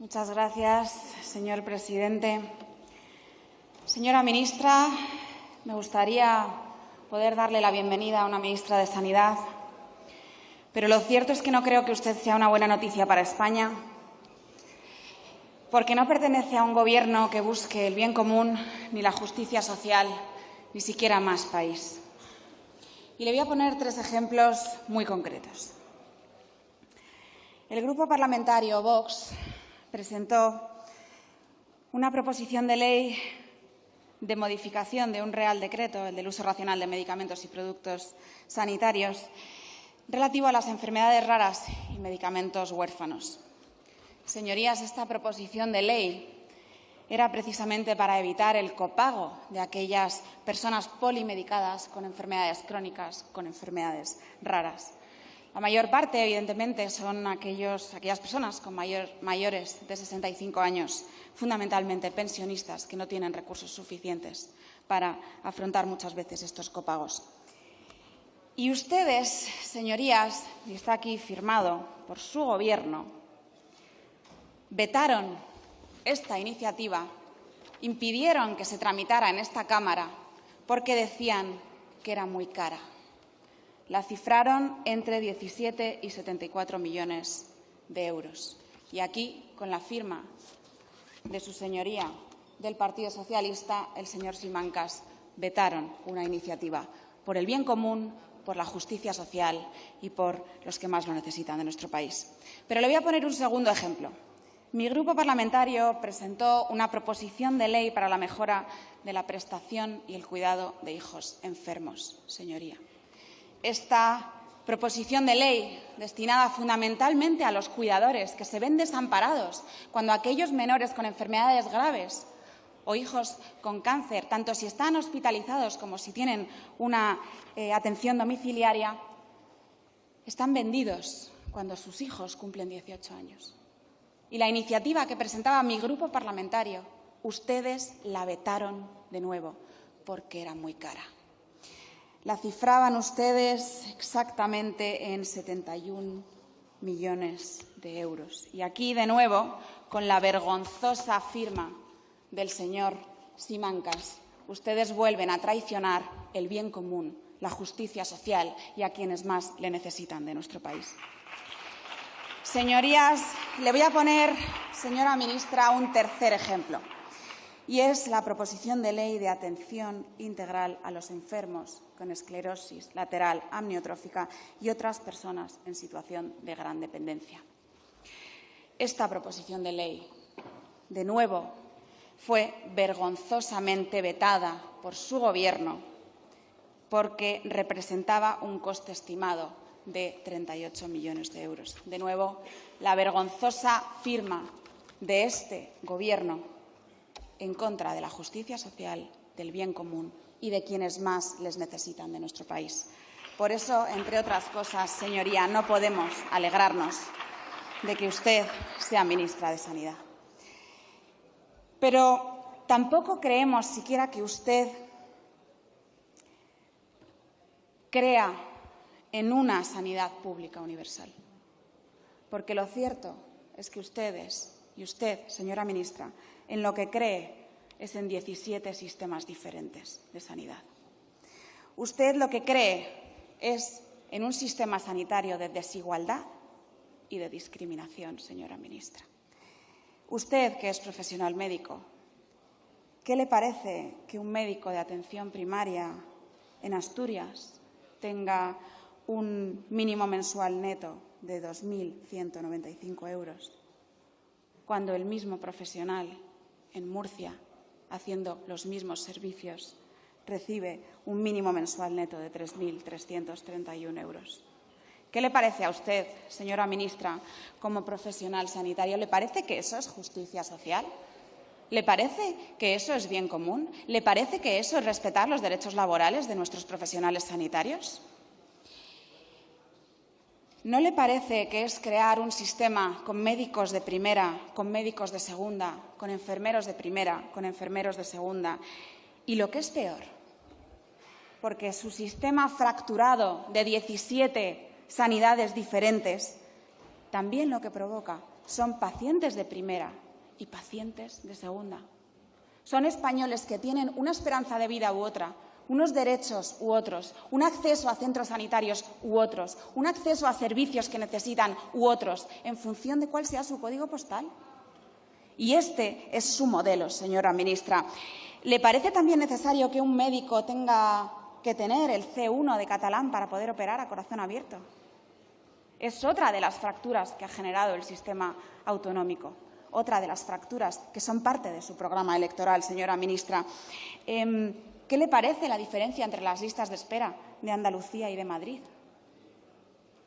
Muchas gracias, señor presidente. Señora ministra, me gustaría poder darle la bienvenida a una ministra de Sanidad, pero lo cierto es que no creo que usted sea una buena noticia para España, porque no pertenece a un Gobierno que busque el bien común, ni la justicia social, ni siquiera más país. Y le voy a poner 3 ejemplos muy concretos. El Grupo Parlamentario Vox presentó una proposición de ley de modificación de un Real Decreto, el del uso racional de medicamentos y productos sanitarios, relativo a las enfermedades raras y medicamentos huérfanos. Señorías, esta proposición de ley era precisamente para evitar el copago de aquellas personas polimedicadas con enfermedades crónicas, con enfermedades raras. La mayor parte, evidentemente, son aquellas personas con mayores de 65 años, fundamentalmente pensionistas, que no tienen recursos suficientes para afrontar muchas veces estos copagos. Y ustedes, señorías, y está aquí firmado por su Gobierno, vetaron esta iniciativa, impidieron que se tramitara en esta Cámara porque decían que era muy cara. La cifraron entre 17 y 74 millones de euros. Y aquí, con la firma de su señoría del Partido Socialista, el señor Simancas, vetaron una iniciativa por el bien común, por la justicia social y por los que más lo necesitan de nuestro país. Pero le voy a poner un segundo ejemplo. Mi grupo parlamentario presentó una proposición de ley para la mejora de la prestación y el cuidado de hijos enfermos, señoría. Esta proposición de ley, destinada fundamentalmente a los cuidadores que se ven desamparados cuando aquellos menores con enfermedades graves o hijos con cáncer, tanto si están hospitalizados como si tienen una atención domiciliaria, están vendidos cuando sus hijos cumplen 18 años. Y la iniciativa que presentaba mi grupo parlamentario, ustedes la vetaron de nuevo porque era muy cara. La cifraban ustedes exactamente en 71 millones de euros. Y aquí, de nuevo, con la vergonzosa firma del señor Simancas, ustedes vuelven a traicionar el bien común, la justicia social y a quienes más le necesitan de nuestro país. Señorías, le voy a poner, señora ministra, un tercer ejemplo, y es la proposición de ley de atención integral a los enfermos con esclerosis lateral amniotrófica y otras personas en situación de gran dependencia. Esta proposición de ley, de nuevo, fue vergonzosamente vetada por su Gobierno porque representaba un coste estimado de 38 millones de euros. De nuevo, la vergonzosa firma de este Gobierno en contra de la justicia social, del bien común y de quienes más les necesitan de nuestro país. Por eso, entre otras cosas, señoría, no podemos alegrarnos de que usted sea ministra de Sanidad. Pero tampoco creemos siquiera que usted crea en una sanidad pública universal, porque lo cierto es que ustedes y usted, señora ministra, en lo que cree es en 17 sistemas diferentes de sanidad. Usted lo que cree es en un sistema sanitario de desigualdad y de discriminación, señora ministra. Usted, que es profesional médico, ¿qué le parece que un médico de atención primaria en Asturias tenga un mínimo mensual neto de 2.195 euros, cuando el mismo profesional en Murcia, haciendo los mismos servicios, recibe un mínimo mensual neto de 3.331 euros? ¿Qué le parece a usted, señora ministra, como profesional sanitario? ¿Le parece que eso es justicia social? ¿Le parece que eso es bien común? ¿Le parece que eso es respetar los derechos laborales de nuestros profesionales sanitarios? ¿No le parece que es crear un sistema con médicos de primera, con médicos de segunda, con enfermeros de primera, con enfermeros de segunda? Y lo que es peor, porque su sistema fracturado de 17 sanidades diferentes también lo que provoca son pacientes de primera y pacientes de segunda. Son españoles que tienen una esperanza de vida u otra, unos derechos u otros, un acceso a centros sanitarios u otros, un acceso a servicios que necesitan u otros, en función de cuál sea su código postal. Y este es su modelo, señora ministra. ¿Le parece también necesario que un médico tenga que tener el C1 de catalán para poder operar a corazón abierto? Es otra de las fracturas que ha generado el sistema autonómico, otra de las fracturas que son parte de su programa electoral, señora ministra. ¿Qué le parece la diferencia entre las listas de espera de Andalucía y de Madrid?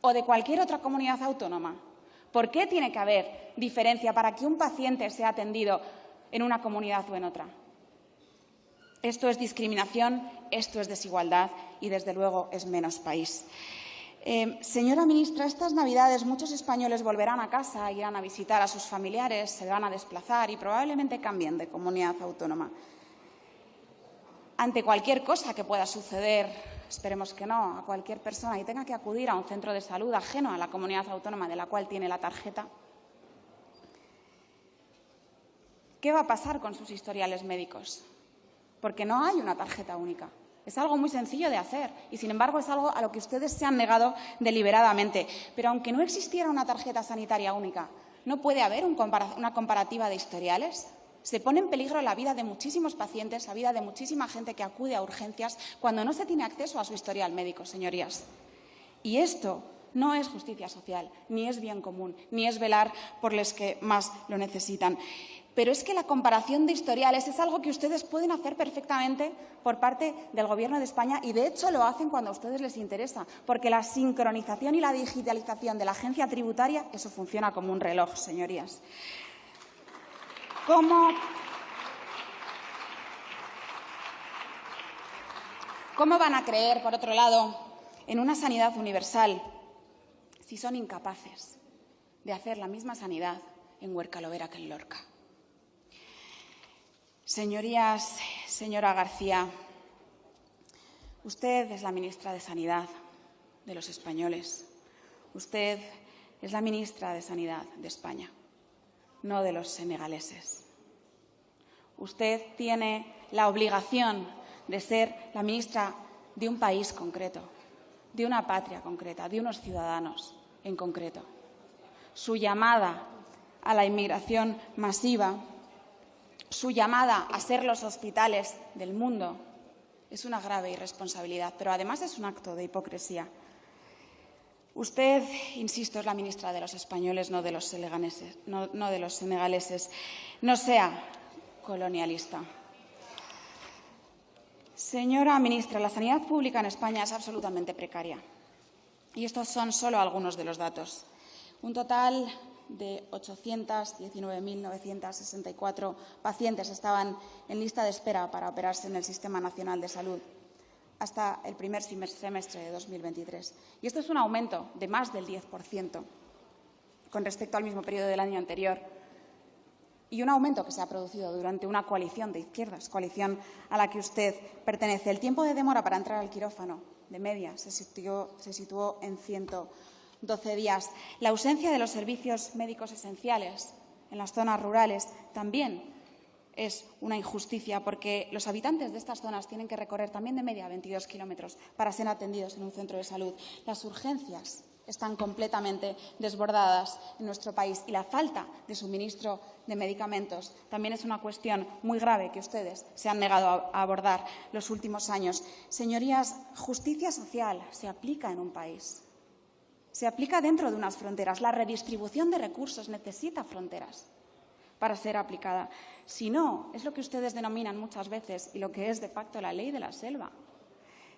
¿O de cualquier otra comunidad autónoma? ¿Por qué tiene que haber diferencia para que un paciente sea atendido en una comunidad o en otra? Esto es discriminación, esto es desigualdad y, desde luego, es menos país. Señora ministra, estas Navidades muchos españoles volverán a casa, irán a visitar a sus familiares, se van a desplazar y probablemente cambien de comunidad autónoma. Ante cualquier cosa que pueda suceder, esperemos que no, a cualquier persona y tenga que acudir a un centro de salud ajeno a la comunidad autónoma de la cual tiene la tarjeta, ¿qué va a pasar con sus historiales médicos? Porque no hay una tarjeta única. Es algo muy sencillo de hacer y, sin embargo, es algo a lo que ustedes se han negado deliberadamente. Pero aunque no existiera una tarjeta sanitaria única, ¿no puede haber una comparativa de historiales? Se pone en peligro la vida de muchísimos pacientes, la vida de muchísima gente que acude a urgencias cuando no se tiene acceso a su historial médico, señorías. Y esto no es justicia social, ni es bien común, ni es velar por los que más lo necesitan. Pero es que la comparación de historiales es algo que ustedes pueden hacer perfectamente por parte del Gobierno de España y, de hecho, lo hacen cuando a ustedes les interesa, porque la sincronización y la digitalización de la agencia tributaria, eso funciona como un reloj, señorías. ¿Cómo van a creer, por otro lado, en una sanidad universal si son incapaces de hacer la misma sanidad en Huerca-Lovera que en Lorca? Señorías, señora García, usted es la ministra de Sanidad de los españoles. Usted es la ministra de Sanidad de España, no de los senegaleses. Usted tiene la obligación de ser la ministra de un país concreto, de una patria concreta, de unos ciudadanos en concreto. Su llamada a la inmigración masiva, su llamada a ser los hospitales del mundo, es una grave irresponsabilidad, pero además es un acto de hipocresía. Usted, insisto, es la ministra de los españoles, no de los senegaleses. No sea colonialista. Señora ministra, la sanidad pública en España es absolutamente precaria. Y estos son solo algunos de los datos. Un total de 819.964 pacientes estaban en lista de espera para operarse en el Sistema Nacional de Salud hasta el primer semestre de 2023. Y esto es un aumento de más del 10% con respecto al mismo periodo del año anterior. Y un aumento que se ha producido durante una coalición de izquierdas, coalición a la que usted pertenece. El tiempo de demora para entrar al quirófano, de media, se situó en 112 días. La ausencia de los servicios médicos esenciales en las zonas rurales también es una injusticia, porque los habitantes de estas zonas tienen que recorrer también de media 22 kilómetros para ser atendidos en un centro de salud. Las urgencias están completamente desbordadas en nuestro país y la falta de suministro de medicamentos también es una cuestión muy grave que ustedes se han negado a abordar los últimos años. Señorías, justicia social se aplica en un país, se aplica dentro de unas fronteras. La redistribución de recursos necesita fronteras para ser aplicada. Si no, es lo que ustedes denominan muchas veces y lo que es de facto la ley de la selva.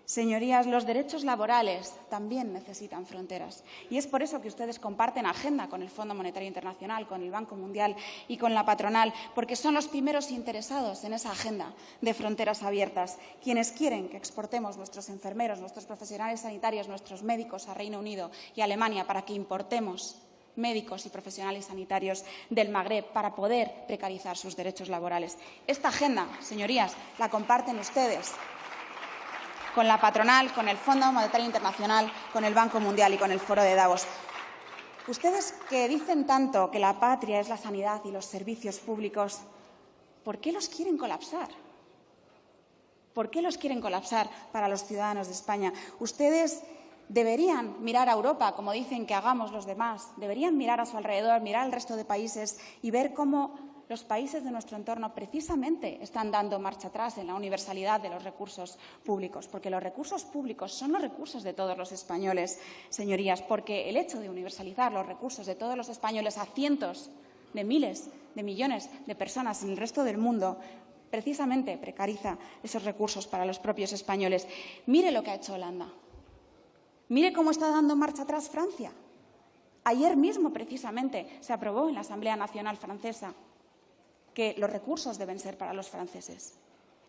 Señorías, los derechos laborales también necesitan fronteras y es por eso que ustedes comparten agenda con el Fondo Monetario Internacional, con el Banco Mundial y con la patronal, porque son los primeros interesados en esa agenda de fronteras abiertas, quienes quieren que exportemos nuestros enfermeros, nuestros profesionales sanitarios, nuestros médicos a Reino Unido y Alemania para que importemos médicos y profesionales sanitarios del Magreb para poder precarizar sus derechos laborales. Esta agenda, señorías, la comparten ustedes con la patronal, con el Fondo Monetario Internacional, con el Banco Mundial y con el Foro de Davos. Ustedes que dicen tanto que la patria es la sanidad y los servicios públicos, ¿por qué los quieren colapsar? ¿Por qué los quieren colapsar para los ciudadanos de España? Ustedes deberían mirar a Europa, como dicen que hagamos los demás. Deberían mirar a su alrededor, mirar al resto de países y ver cómo los países de nuestro entorno precisamente están dando marcha atrás en la universalidad de los recursos públicos, porque los recursos públicos son los recursos de todos los españoles, señorías, porque el hecho de universalizar los recursos de todos los españoles a cientos de miles de millones de personas en el resto del mundo precisamente precariza esos recursos para los propios españoles. Mire lo que ha hecho Holanda. Mire cómo está dando marcha atrás Francia. Ayer mismo, precisamente, se aprobó en la Asamblea Nacional Francesa que los recursos deben ser para los franceses.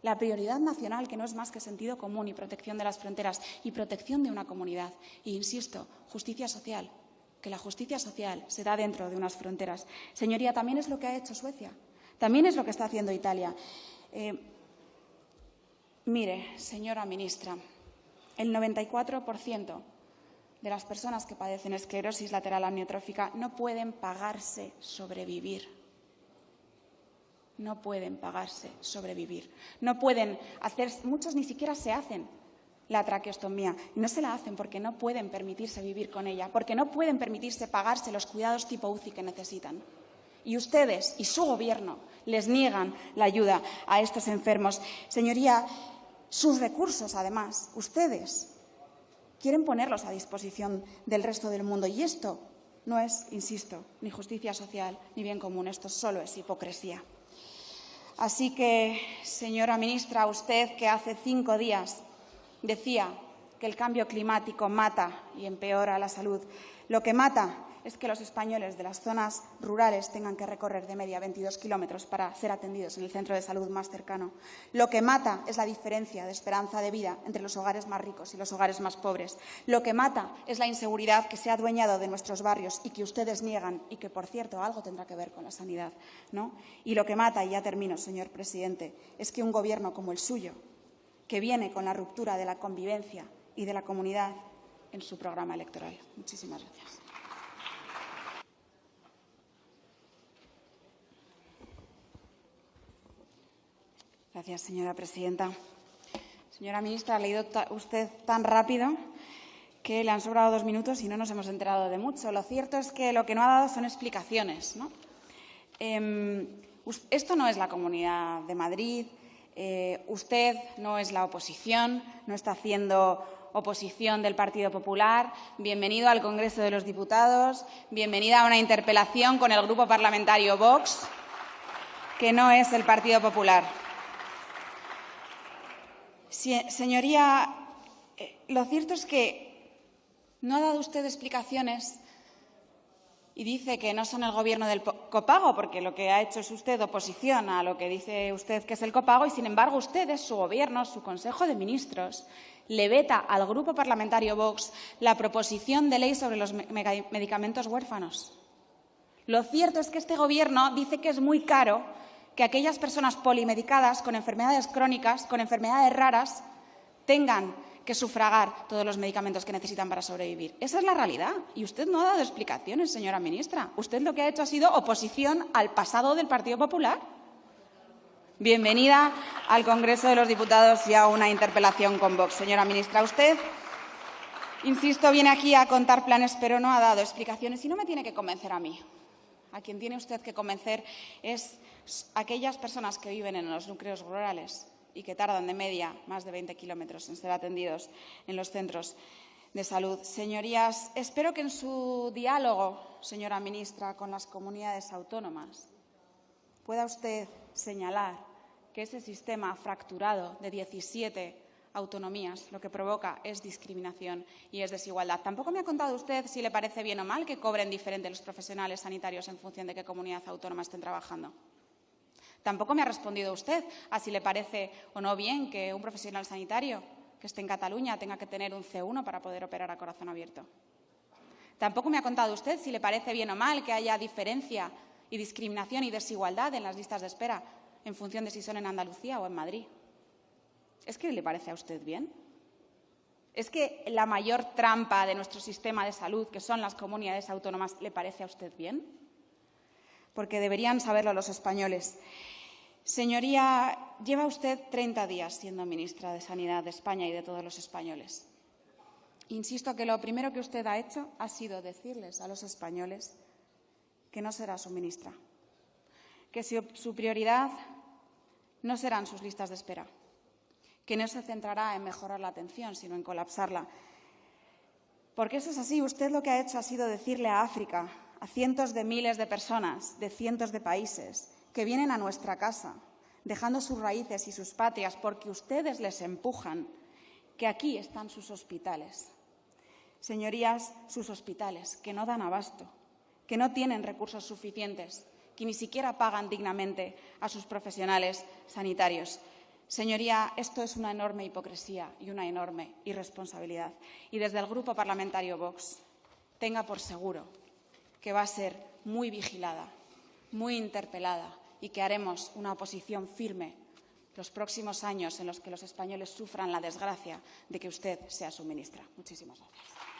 La prioridad nacional, que no es más que sentido común y protección de las fronteras y protección de una comunidad. E insisto, justicia social, que la justicia social se da dentro de unas fronteras. Señoría, también es lo que ha hecho Suecia, también es lo que está haciendo Italia. Mire, señora ministra, el 94% de las personas que padecen esclerosis lateral amiotrófica no pueden pagarse sobrevivir. No pueden pagarse sobrevivir. No pueden hacer, muchos ni siquiera se hacen la traqueostomía. Y no se la hacen porque no pueden permitirse vivir con ella, porque no pueden permitirse pagarse los cuidados tipo UCI que necesitan. Y ustedes y su Gobierno les niegan la ayuda a estos enfermos. Señoría, sus recursos, además, ustedes quieren ponerlos a disposición del resto del mundo. Y esto no es, insisto, ni justicia social ni bien común. Esto solo es hipocresía. Así que, señora ministra, usted que hace 5 días decía que el cambio climático mata y empeora la salud, lo que mata es que los españoles de las zonas rurales tengan que recorrer de media 22 kilómetros para ser atendidos en el centro de salud más cercano. Lo que mata es la diferencia de esperanza de vida entre los hogares más ricos y los hogares más pobres. Lo que mata es la inseguridad que se ha adueñado de nuestros barrios y que ustedes niegan y que, por cierto, algo tendrá que ver con la sanidad, ¿no? Y lo que mata, y ya termino, señor presidente, es que un Gobierno como el suyo, que viene con la ruptura de la convivencia y de la comunidad en su programa electoral. Muchísimas gracias. Gracias, señora presidenta. Señora ministra, ha leído usted tan rápido que le han sobrado 2 minutos y no nos hemos enterado de mucho. Lo cierto es que lo que no ha dado son explicaciones, ¿no? Esto no es la Comunidad de Madrid. Usted no es la oposición, no está haciendo oposición del Partido Popular. Bienvenido al Congreso de los Diputados. Bienvenida a una interpelación con el Grupo Parlamentario Vox, que no es el Partido Popular. Señoría, lo cierto es que no ha dado usted explicaciones y dice que no son el Gobierno del copago, porque lo que ha hecho es usted oposición a lo que dice usted que es el copago y, sin embargo, ustedes, su Gobierno, su Consejo de Ministros, le veta al Grupo Parlamentario Vox la proposición de ley sobre los medicamentos huérfanos. Lo cierto es que este Gobierno dice que es muy caro que aquellas personas polimedicadas con enfermedades crónicas, con enfermedades raras, tengan que sufragar todos los medicamentos que necesitan para sobrevivir. Esa es la realidad. Y usted no ha dado explicaciones, señora ministra. Usted lo que ha hecho ha sido oposición al pasado del Partido Popular. Bienvenida al Congreso de los Diputados y a una interpelación con Vox. Señora ministra, usted, insisto, viene aquí a contar planes, pero no ha dado explicaciones y no me tiene que convencer a mí. A quien tiene usted que convencer es aquellas personas que viven en los núcleos rurales y que tardan de media más de 20 kilómetros en ser atendidos en los centros de salud. Señorías, espero que en su diálogo, señora ministra, con las comunidades autónomas, pueda usted señalar que ese sistema fracturado de 17 autonomías lo que provoca es discriminación y es desigualdad. Tampoco me ha contado usted si le parece bien o mal que cobren diferente los profesionales sanitarios en función de qué comunidad autónoma estén trabajando. Tampoco me ha respondido usted a si le parece o no bien que un profesional sanitario que esté en Cataluña tenga que tener un C1 para poder operar a corazón abierto. Tampoco me ha contado usted si le parece bien o mal que haya diferencia y discriminación y desigualdad en las listas de espera en función de si son en Andalucía o en Madrid. ¿Es que le parece a usted bien? ¿Es que la mayor trampa de nuestro sistema de salud, que son las comunidades autónomas, le parece a usted bien? Porque deberían saberlo los españoles. Señoría, lleva usted 30 días siendo ministra de Sanidad de España y de todos los españoles. Insisto que lo primero que usted ha hecho ha sido decirles a los españoles que no será su ministra, que su prioridad no serán sus listas de espera, que no se centrará en mejorar la atención, sino en colapsarla. Porque eso es así. Usted lo que ha hecho ha sido decirle a África, a cientos de miles de personas de cientos de países que vienen a nuestra casa, dejando sus raíces y sus patrias porque ustedes les empujan, que aquí están sus hospitales. Señorías, sus hospitales, que no dan abasto, que no tienen recursos suficientes, que ni siquiera pagan dignamente a sus profesionales sanitarios. Señoría, esto es una enorme hipocresía y una enorme irresponsabilidad. Y desde el Grupo Parlamentario Vox, tenga por seguro que va a ser muy vigilada, muy interpelada y que haremos una oposición firme los próximos años en los que los españoles sufran la desgracia de que usted sea su ministra. Muchísimas gracias.